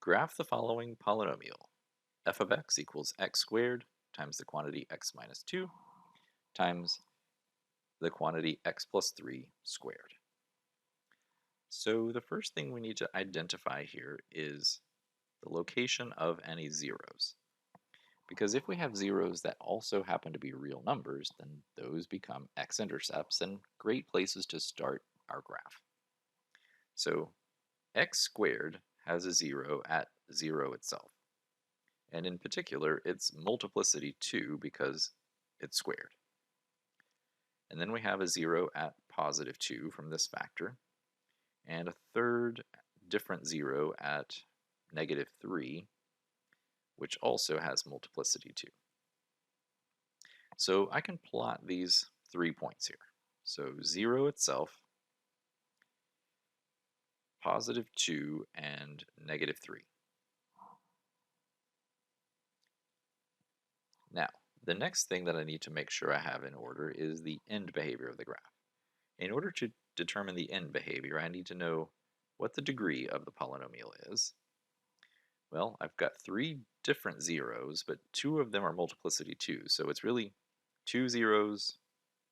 Graph the following polynomial. F of x equals x squared times the quantity x minus 2 times the quantity x plus 3 squared. So the first thing we need to identify here is the location of any zeros. Because if we have zeros that also happen to be real numbers, then those become x-intercepts and great places to start our graph. So x squared has a 0 at 0 itself. And in particular, it's multiplicity 2 because it's squared. And then we have a 0 at positive 2 from this factor, and a third different 0 at negative 3, which also has multiplicity 2. So I can plot these 3 points here. So 0 itself, positive 2, and negative 3. Now, the next thing that I need to make sure I have in order is the end behavior of the graph. In order to determine the end behavior, I need to know what the degree of the polynomial is. Well, I've got 3 different zeros, but 2 of them are multiplicity 2, so it's really 2 zeros,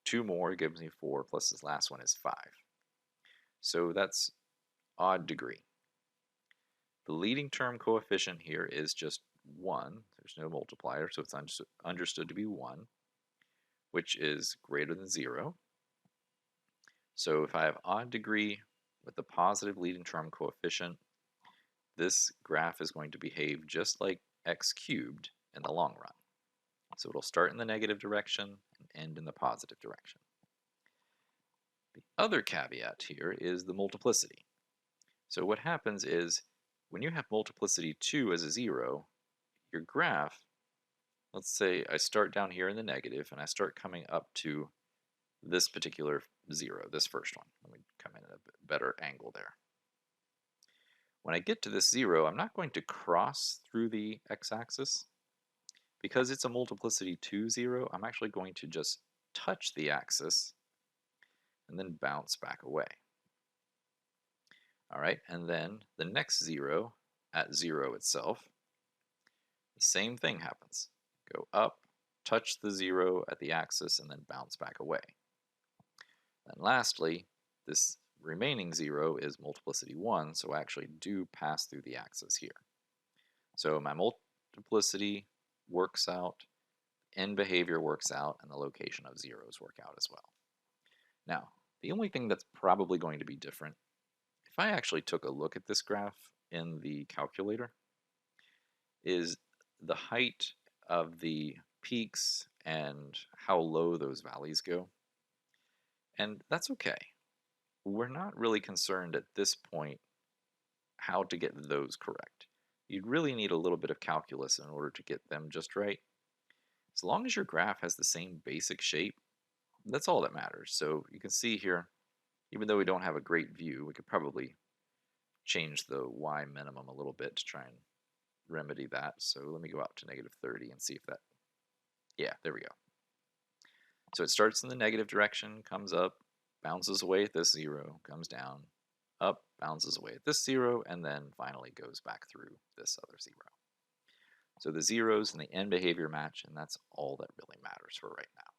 2 more gives me 4, plus this last one is 5. So that's odd degree. The leading term coefficient here is just 1. There's no multiplier, so it's understood to be 1, which is greater than 0. So if I have odd degree with the positive leading term coefficient, this graph is going to behave just like x cubed in the long run. So it'll start in the negative direction and end in the positive direction. The other caveat here is the multiplicity. So what happens is when you have multiplicity 2 as a 0, your graph, let's say I start down here in the negative and I start coming up to this particular 0, this first one. Let me come in at a bit better angle there. When I get to this 0, I'm not going to cross through the x-axis. Because it's a multiplicity 2, 0, I'm actually going to just touch the axis and then bounce back away. All right, and then the next 0 at 0 itself, the same thing happens. Go up, touch the 0 at the axis, and then bounce back away. And lastly, this remaining 0 is multiplicity 1, so I actually do pass through the axis here. So my multiplicity works out, end behavior works out, and the location of zeros work out as well. Now, the only thing that's probably going to be different, if I actually took a look at this graph in the calculator, is the height of the peaks and how low those valleys go. And that's okay. We're not really concerned at this point how to get those correct. You'd really need a little bit of calculus in order to get them just right. As long as your graph has the same basic shape, that's all that matters. So you can see here, even though we don't have a great view, we could probably change the y minimum a little bit to try and remedy that. So let me go out to negative 30 and see if that, yeah, there we go. So it starts in the negative direction, comes up, bounces away at this 0, comes down, up, bounces away at this 0, and then finally goes back through this other 0. So the zeros and the end behavior match, and that's all that really matters for right now.